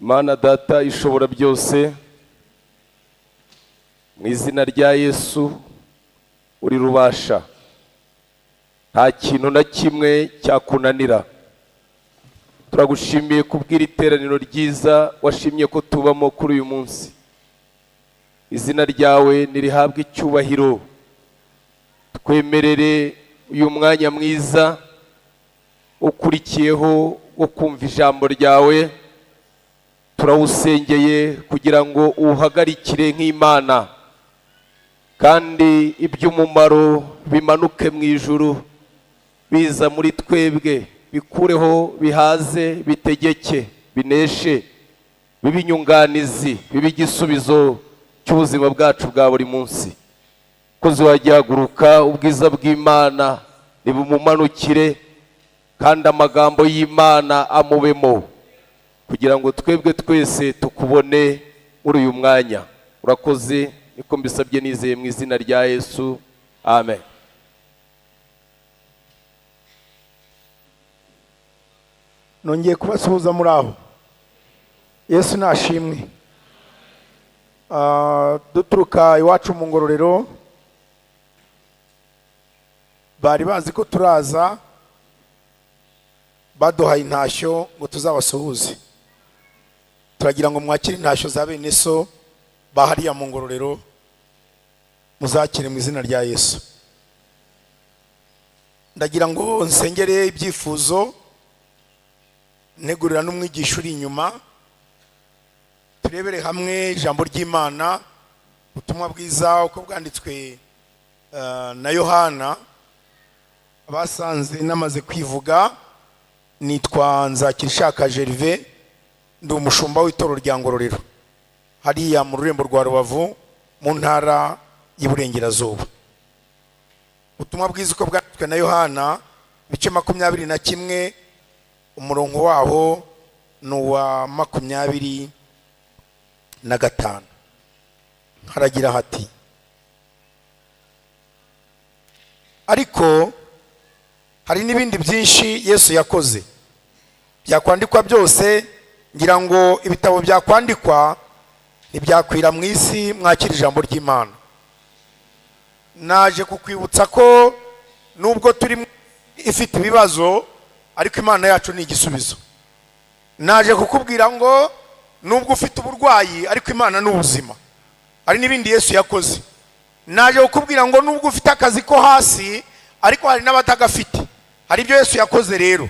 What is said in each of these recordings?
Imana data ishobora byose, mu izina rya Yesu uri rubasha, nta kintu na kimwe cyakunanira. Turagushimiye kubwira iteraniro ryiza washimye ko tubamo kuri uyu munsi. Izina ryawe nirihabwe icyubahiro. Twemerere uyu mwanya mwiza ukurikiyeho wo kumva ijambo ryawe, turawusengeye kugira ngo uhagarikire nk'Imana, kandi iby'umumaro bimanuke mu ijuru biza muri twebwe, bikureho, bihaze, bitegeke, bineshe, bibinyunganizi, bibigisubizo cy'ubuzima bwacu bwa buri munsi. Kozi wagihaguruka, ubwiza bw'Imana nibumumanukire, kandi amagambo y'Imana amubemo, kugira ngo twebwe twese tukubone muri uyu mwanya. Urakoze, niko mbisabye nizeye mu izina rya Yesu, amen. Nongeye kubasuhuza muri aho. Yesu nashimwe. Duturuka iwacu mu Ngororero, bari bazi ko turaza, baduhaye intashyo ngo tuzabasuhuze. Turagira ngo mwakire intashyo za bene so bahariya mu Ngororero, muzakire mu izina rya Yesu. Ndagira ngo nsengere ibyifuzo, negurira n'umwigisha uri inyuma, turebere hamwe ijambo ry'Imana, ubutumwa bwiza uko bwanditswe na Yohana. Abasanze namaze kwivuga, nitwa Nzakirishaka Gervais, ndi umushumba w'itoro rya Ngororero hariya mu rurembo rwa Rubavu mu ntara y'Iburengerazuba. Ubutumwa bwiza uko bwanditswe na Yohana ibice 21, umurongo waho ni uwa 25. Haragira hati: ariko hari n'ibindi byinshi Yesu yakoze, byakwandikwa byose, ngira ngo ibitabo byakwandikwa ntibyakwira mu isi. Mwakira ijambo ry'Imana. Naje kukwibutsa ko nubwo turi ifite ibibazo, ariko Imana yacu ni igisubizo. Naje kukubwira ngo nubwo ufite uburwayi, ariko Imana ni ubuzima. Hari n'ibindi Yesu yakoze. Naje kukubwira ngo nubwo ufite akazi ko hasi, ariko hari n'abatagafite, hari ibyo Yesu yakoze rero.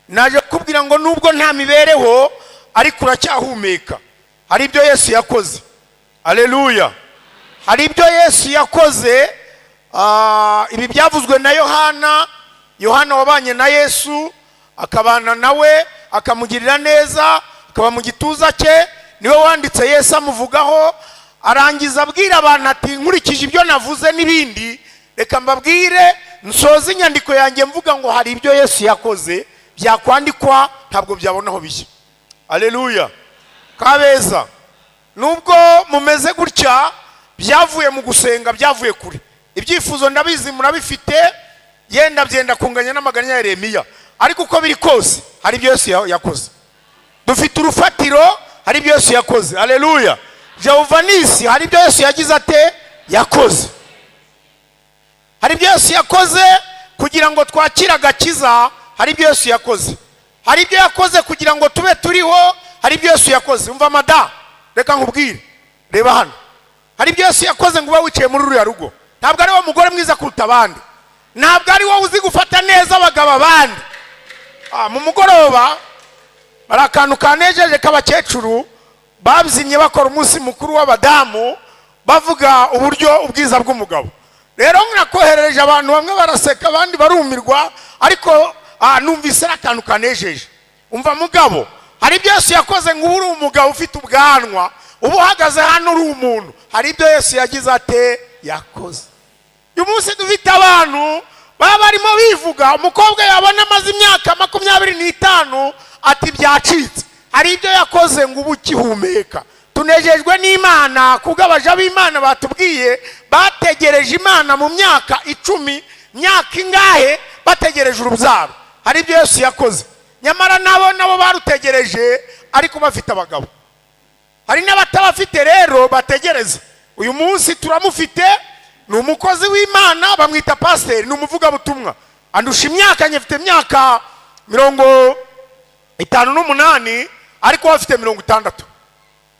Naje kukubwira ngo nubwo nta mibereho, ariko uracyahumeka, hari ibyo Yesu yakoze. Haleluya. Hari ibyo Yesu yakoze. Ibi byavuzwe na Yohana wabanye na Yesu, akabana nawe, akamugirira neza, akaba mu gituza cye, niwe wanditse Yesu amuvugaho, arangiza abwira abantu ati nkurikije ibyo navuze n'ibindi, reka mbabwire nsoze inyandiko yanjye mvuga ngo hari ibyo Yesu yakoze byakwandikwa ntabwo byabonaho bishya. Haleluya. Kabeza, nubwo mumeze gutya, byavuye mu gusenga, byavuye kure. Ibyifuzo ndabizi murabifite, yenda byenda kunganya n'amaganya ya Yeremiya, ariko uko biri kose hari ibyo Yesu yakoze. Dufite urufatiro, hari ibyo Yesu yakoze. Haleluya. Jehovanisi, hari ibyo Yesu yagize ate yakoze. Hari ibyo Yesu yakoze kugira ngo twakire agakiza, hari ibyo Yesu yakoze. Hari ibyo yakoze kugira ngo tube turiho, hari ibyo Yesu yakoze. Umva mada, reka nkubwire, reba hano. Hari ibyo Yesu yakoze ngo ube wicaye muri ruriya rugo. Ntabwo ari wo mugore mwiza kuruta abandi, ntabwo ari wo uzi gufata neza abagabo abandi. Mu mugoroba bari akantu kanejeje k'abakecuru babyinnye bakora umunsi mukuru w'abadamu, bavuga uburyo ubwiza bw'umugabo. Rero mwakoherereje abantu bamwe baraseka, abandi barumirwa, ariko numvise akantu kanejeje. Umva mugabo, hari ibyo Yesu yakoze ngo uri umugabo ufite ubwanwa, ubu uhagaze hano uri umuntu, hari ibyo Yesu yagize ate yakoze. Uyu munsi dufite abantu baba barimo bivuga, umukobwa yabona amaze imyaka 25 ati byacitse, hari ibyo yakoze ngo ubu ukihumeka. Tunejejwe n'Imana kugabaje ab'Imana batubwiye bategereje Imana mu myaka 10, myaka ingahe bategereje urubyaro, hari ibyo Yesu yakoze. Nyamara nabo barutegereje ariko bafite abagabo. Hari n'abatabafite rero bategereza. Uyu munsi turamufite, ni umukozi w'Imana, bamwita pasiteri, ni umuvugabutumwa. Andusha imyaka, nyefite imyaka 58 ariko bafite 60.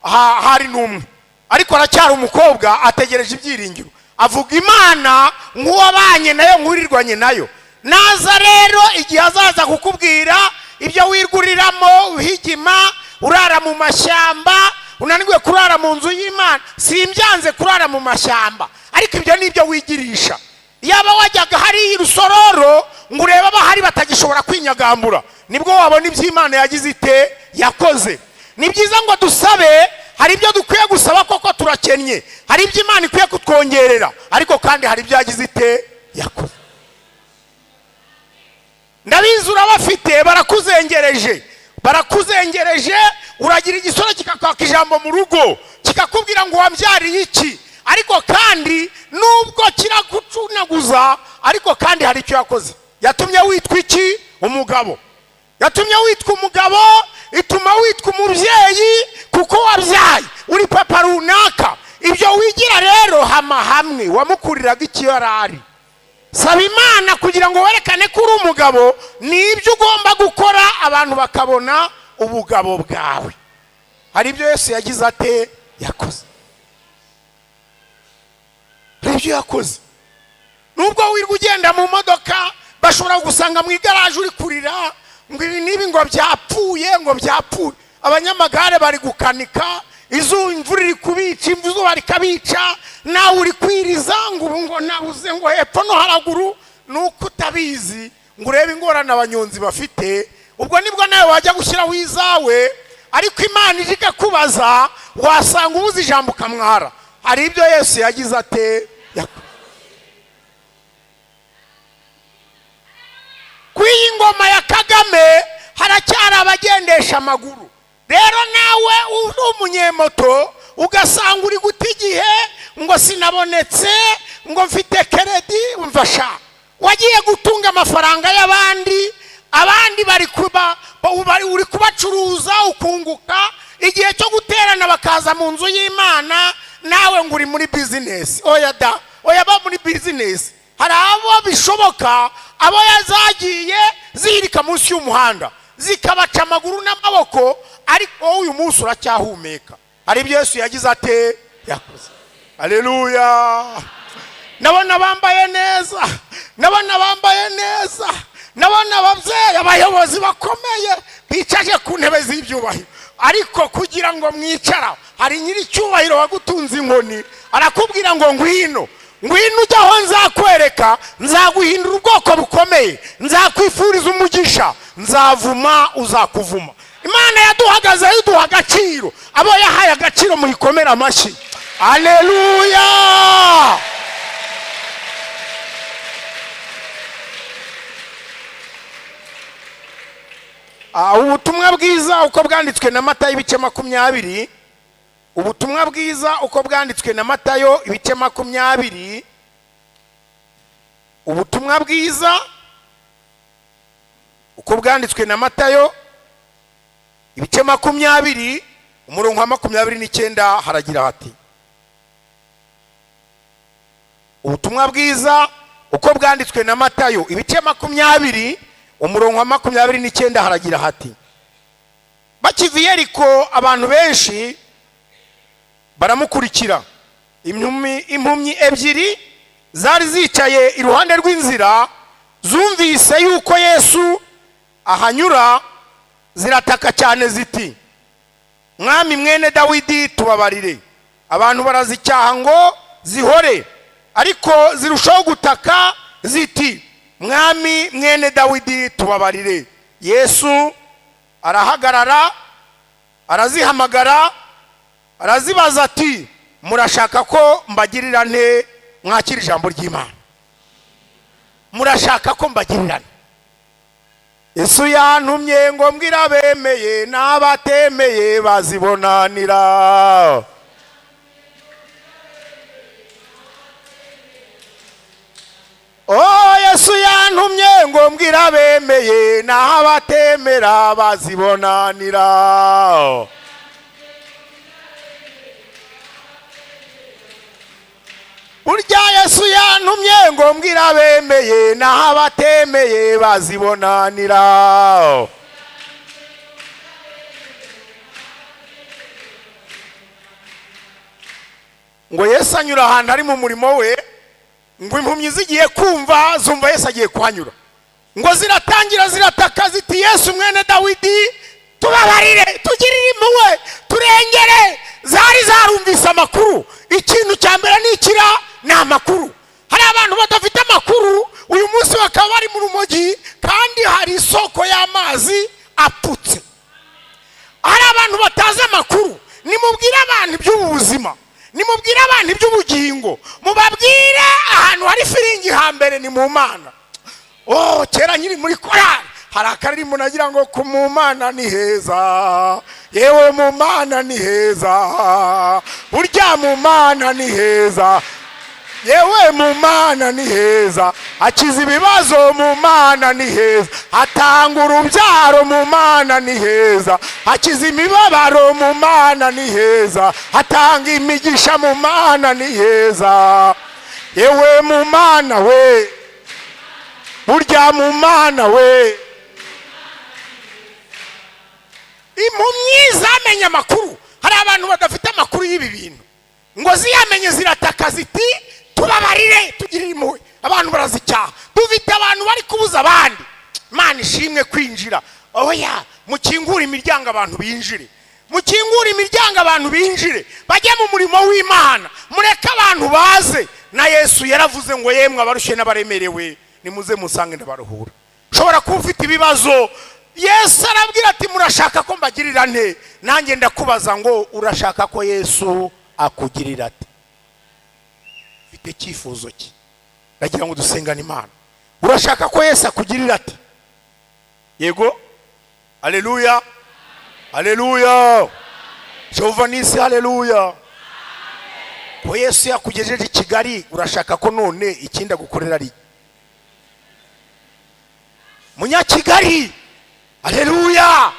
Hari n'umwe ariko aracyari umukobwa ategereje ibyiringiro. Avuga Imana nk'uwabanye nayo, nk'urirwanye nayo. Naza rero igihe azaza kukubwira ibyo wirguriramo, uhigima, urara mu mashyamba, unanirwe kurara mu nzu y'Imana. Simbyanze kurara mu mashyamba, ariko ibyo nibyo wigirisha. Yaba wajyaga hari Rusororo ngo urebe abahari batagishobora kwinyagambura, nibwo wabona iby'Imana yagize ite yakoze. Ni byiza ngo dusabe, hari ibyo dukwiye gusaba koko turakennye, hari ibyo Imana ikwiye kutwongerera, ariko kandi hari ibyo yagize ite yakoze. Ndabizi urabafite, barakuzengereje, uragira igisoro kikakwaka ijambo mu rugo kikakubwira ngo wambyariye iki, ariko kandi nubwo kiragucunaguza, ariko kandi hari icyo yakoze. Yatumye witwa iki? Umugabo. Yatumye witwa umugabo, ituma witwa umubyeyi kuko wabyaye, uri papa runaka. Ibyo wigira rero hamwe wamukuriraga iki yarari. Saba Imana kugira ngo werekane ko uri umugabo, nibyo ugomba gukora, abantu bakabona ubugabo bwawe. Hari ibyo Yesu yagize ate yakoze. Hari ibyo yakoze. Nubwo wirwa ugenda mu modoka, bashobora gusanga mu igaraje uri kurira ngo ibi nibi ngo byapfuye. Abanyamagare bari gukanika, imvura iri kubica, izuba rikabica, nawe uri kwiriza ngo nabuze ngo hepfo no haraguru. Nuko utabizi ngo urebe ingorane abanyonzi bafite, ubwo nibwo nawe wajya gushyiraho izawe, ariko Imana ije ikakubaza, wasanga ubuze ijambo ukamwara. Hari ibyo Yesu yagize ate kw'iyi ngoma ya Kagame haracyari abagendesha amaguru. Rero nawe uri umunyemoto ugasanga uri guta igihe ngo sinabonetse, ngo mfite keredi, umfasha. Wagiye gutunga amafaranga y'abandi, abandi uri kubacuruza ukunguka. Igihe cyo guterana bakaza mu nzu y'Imana, nawe ngo uri muri business. Oya ba muri business. Hari abo bishoboka, abo yazagiye zirika munsi y'umuhanda zikabaca amaguru n'amaboko, ariko uyu munsi uracyahumeka. Hari ibyo Yesu yagize ate yakoze. Haleluya. Nabona bambaye neza, nabona ababyeyi, abayobozi bakomeye bicaje ku ntebe z'ibyubahiro, ariko kugira ngo mwicara, hari nyiri cyubahiro wagutunze inkoni, arakubwira ngo ngwino ujya aho nzakwereka, nzaguhindura ubwoko bukomeye, nzakwifuriza umugisha, nzavuma uzakuvuma. Imana yaduhagaze, iduha agaciro, abo yahaye agaciro muyikomera amashyi. Haleluya. Ubutumwa bwiza uko bwanditswe na Matayo ibice 20. Ubutumwa bwiza uko bwanditswe na Matayo ibice 20. Ubutumwa bwiza uko bwanditswe na Matayo ibice 20 umurongo wa 29 haragira hati: Ubutumwa bwiza uko bwanditswe na Matayo ibice 20 umurongo wa 29 haragira hati: Bakiva i Yeriko abantu benshi baramukurikira. Impumyi ebyiri zari zicaye iruhande rw'inzira, zumvise yuko Yesu ahanyura, zirataka cyane ziti: Mwami mwene Dawidi tubabarire. Abantu barazicyaha ngo zihore, ariko zirushaho gutaka ziti: Mwami mwene Dawidi tubabarire. Yesu arahagarara, arazihamagara, arazibaza ati: Murashaka ko mbagirira nte? Mwakira ijambo ry'Imana. Murashaka ko mbagirira nte? Yesu yantumye ngo mbwira bemeye n'abatemeye bazibonanira. Oh Yesu yantumye ngo mbwira bemeye naho abatemera bazibonanira. Urya Yesu yantumye ngo mbwira bemeye naho abatemeye bazibonanira. Ngo Yesu anyura ahantu ari mu murimo we, ngo impumyi zigiye kumva zumva Yesu agiye kuhanyura, ngo ziratangira zirataka ziti Yesu mwene Dawidi tubabarire, tugirire impuhwe, turengere. Zari zarumvise amakuru. Ikintu cya mbere ni amakuru. Hari abantu badafite amakuru uyu munsi bakaba bari mu rumogi kandi hari isoko y'amazi apfutse. Hari abantu batazi amakuru. Nimubwire abantu iby'ubuzima, nimubwire abantu iby'ubugingo, mubabwire ahantu hari firingi hambere ni mu Mana. Oh, kera nyiri muri korali hari akaririmbo nagira ngo ku mu Mana ni heza, yewe mu Mana ni heza, burya mu Mana ni heza, yewe mu Mana ni heza, akiza ibibazo mu Mana ni heza, atanga urubyaro mu Mana ni heza, akiza imibabaro mu Mana ni heza, atanga imigisha mu Mana ni heza, yewe mu Mana we, burya mu Mana we. Impumyi zamenye amakuru. Hari abantu badafite amakuru y'ibi bintu, ngo ziyamenye zirataka ziti tubabarire, tugirire impuhwe. Abantu barazicyaha. Dufite abantu bari kubuza abandi. Imana ishimwe kwinjira. Oya, mukingura imiryango abantu binjire, mukingura imiryango abantu binjire, bajye mu murimo w'Imana, mureke abantu baze. Na Yesu yaravuze ngo yemwe abarushye n'abaremerewe nimuze musange ndabaruhura. Ushobora kuba ufite ibibazo, Yesu arabwira ati murashaka ko mbagirira nte? Nanjye ndakubaza ngo urashaka ko Yesu akugirira ate? Ufite cyifuzo ki? Ndagira ngo dusengane Imana. Urashaka ko Yesu akugirira ate? Yego? Haleluya. Haleluya. Jehova nisi haleluya. Ko Yesu yakugejeje i Kigali, urashaka ko none ikindi gukorera ari Munyakigali? Haleluya.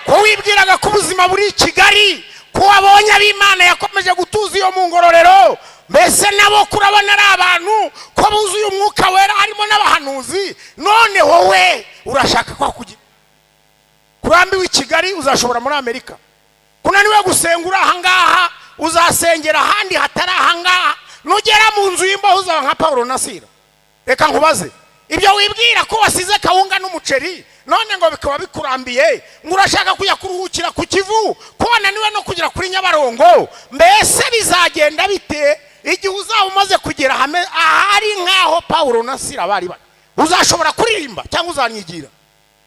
Ko wibwiraga ko ubuzima buri Kigali, ko wabonye ab'Imana yakomeje gutuza iyo mu ngororero, mbese nabo kurabona ari abantu ko buzuye umwuka wera harimo n'abahanuzi, none wowe urashaka ko akugira? Kurambiwe i Kigali uzashobora muri Amerika. Kunaniwe gusengura ahangaha uzasengera ahandi hatari ahangaha. Nugera mu nzu y'imbaho uzaba nka Paulo na Sila. Reka nkubaze, ibyo wibwira ko wasize kawunga n'umuceri none ngo bikaba bikurambiye, ngo urashaka kujya kuruhukira ku Kivu, ko wananiwe no kugera kuri Nyabarongo, mbese bizagenda bite igihe uzaba umaze kugera ahari nkaho Paulo na Sila bari bari? Uzashobora kuririmba cyangwa uzanyigira?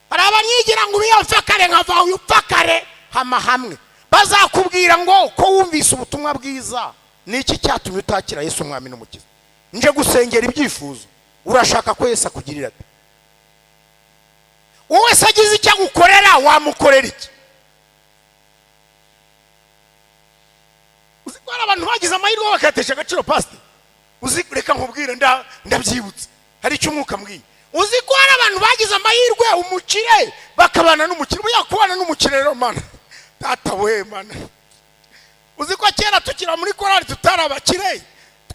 Hari abanyigira ngo ubiyapfakare nkava uyupfakare hama hamwe. Bazakubwira ngo ko wumvise ubutumwa bwiza, niki cyatumye utakira Yesu umwami n'umukiza? Nje gusengera ibyifuzo. Urashaka ko Yesu akugirira ate? Wowe sagize icyo gukorera, wamukorera iki? Uzi ko abantu bagize amahirwe bakatesha agaciro pastor? Uzi, reka nkubwire ndabyibutse, hari icyo umwuka mbwiye. Uzi ko abantu bagize amahirwe umukire bakabana n'umukire. Buya kubana n'umukire rero mana tata we mana. Uzi ko kera tukira muri korali tutari abakire,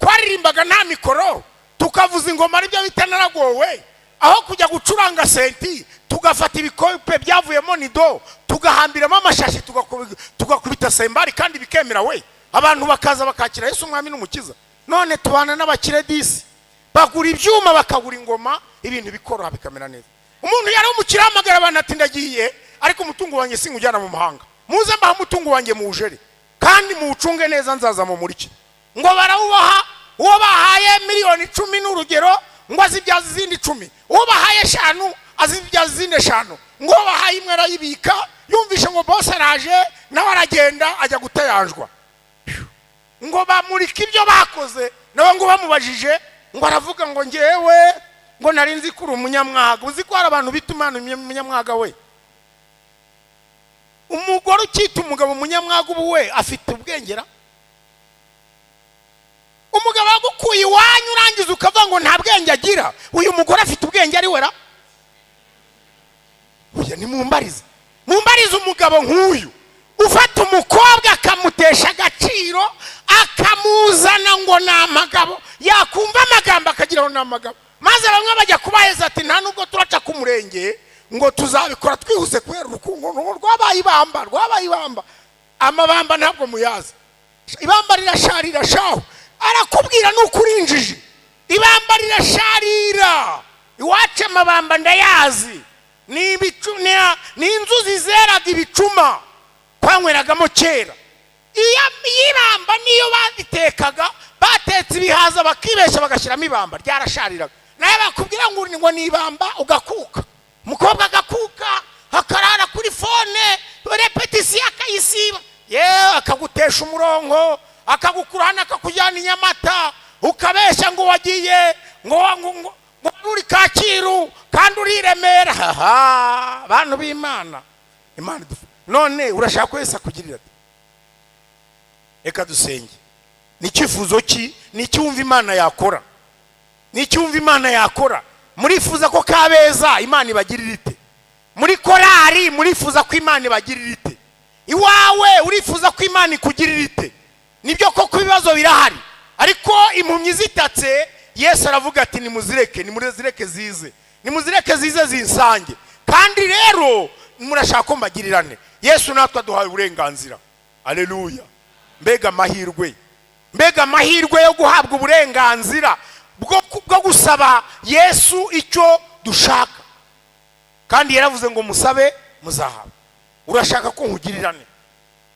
twaririmbaga nta mikoro, tukavuza ingoma aribyo bita naragowe, aho kujya gucuranga senti tugafata ibikope byavuyemo nido tugahambiramo amashashi tugakubita sembari kandi bikemera we, abantu bakaza bakakira Yesu umwami n'umukiza. None tubana n'abakire disi, bagura ibyuma bakagura ingoma, ibintu bikoroha bikamera neza. Umuntu yari umukire amagara abantu ati ndagiye, ariko umutungo wanjye singujyana mu mahanga, muze mbaha umutungo wanjye muwujere kandi muwucunge neza, nzaza mu muriki. Ngo barawubaha, uwo bahaye miliyoni 10 n'urugero ngo azibyaza izindi 10, uwo bahaye 5 azibyaza izindi 5, ngo bahaye imwe arayibika, yumvishe ngo boss araje nawe aragenda ajya gutayanjwa. Ngo bamurika ibyo bakoze, nawe ngo bamubajije ngo aravuga ngo ngewe ngo narinzi kuri umunyamwaga. Uzi ko hari abantu bitumana umunyamwaga we? Umugore ukita umugabo umunyamwaga ubu we afite ubwengera? umugabo wagukuye iwanyu urangiza ukavuga ngo nta bwenge agira, uyu mugore afite ubwenge ari wera? Oya, nimumbarize umugabo nk'uyu ufata umukobwa akamutesha agaciro akamuzana ngo ni amagabo, yakumva amagambo akagira ngo ni amagabo, maze bamwe bajya kubaheza ati nta nubwo turaca ku murenge ngo tuzabikora twihuse kubera urukundo rwabaye ibamba. Amabamba ntabwo muyazi, ibamba rirasharira shaho, arakubwira nuko urinjije, ibamba rirasharira. Iwacu amabamba ndayazi, ni inzuzi zeraga ibicuma twanyweragamo kera. Ibamba niyo banditekaga, batetse ibihaza bakibesha bagashyiramo ibamba, ryarashariraga. Naye bakubwira ngo ni ibamba ugakuka, umukobwa agakuka akarara kuri fone, repetisiyo akayisiba, yewe akagutesha umurongo, akagukurana akakujyana Inyamata, ukabesha ngo wagiye ngo uri Kacyiru kandi uri Remera. Abantu b'Imana, Imana none urashaka ko Yesu akugirira ati? Reka dusenge. Ni icyifuzo ki? Ni icyumva Imana yakora? Ni icyumva Imana yakora? Murifuza ko Kabeza Imana ibagirira ite? Muri korari murifuza ko Imana ibagirira ite? Iwawe urifuza ko Imana ikugirira ite? Nibyo koko ibibazo birahari, ariko impumyi zitatse Yesu aravuga ati nimuzireke zize zinsange. Kandi rero murashaka ko mbagirirane. Yesu natwe aduhaye uburenganzira. Haleluya. Mbega amahirwe yo guhabwa uburenganzira bwo gusaba Yesu icyo dushaka. Kandi yaravuze ngo musabe muzahabwa. Urashaka ko nkugirirane?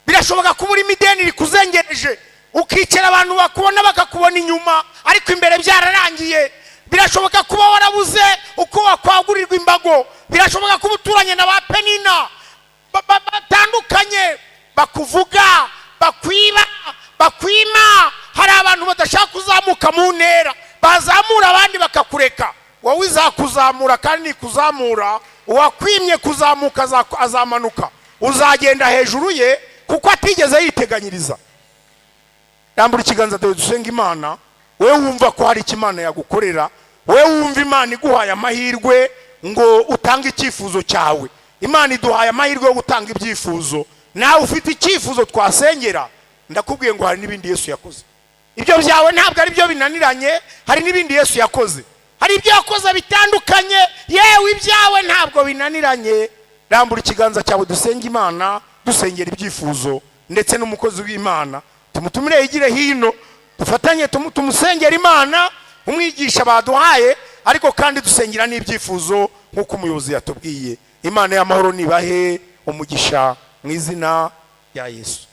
Birashoboka kuba uri mideni rikuzengereje, ukicara abantu bakubona bakakubona inyuma, ariko imbere byararangiye. Birashoboka kuba warabuze uko wakwagurirwa imbago. Birashoboka kuba uturanye na ba Penina batandukanye, bakuvuga, bakwima. Hari abantu badashaka kuzamuka mu ntera, bazamura abandi bakakureka. Wowe izakuzamura, kandi nikuzamura uwakwimye kuzamuka azamanuka, uzagenda hejuru ye kuko atigeze yiteganyiriza. Rambura ikiganza cyawe dusenga Imana. Wewe wumva ko hari Imana yagukorera, wewe wumva Imana iguhaye amahirwe ngo utange icyifuzo cyawe. Imana iduhaye amahirwe yo gutanga ibyifuzo. Nawe ufite icyifuzo twasengera, ndakubwiye ngo hari n'ibindi Yesu yakoze. Ibyo byawe ntabwo ari byo binaniranye, hari n'ibindi Yesu yakoze. Hari ibyo yakoze bitandukanye, yewe ibyawe ntabwo binaniranye. Rambura ikiganza cyawe dusenga Imana, dusengera ibyifuzo, ndetse n'umukozi w'Imana tumutumire yigire hino, dufatanye tumusengera Imana, umwigisha baduhaye, ariko kandi dusengera n'ibyifuzo nk'uko umuyobozi yatubwiye. Imana y'amahoro nibahe umugisha mu izina rya Yesu.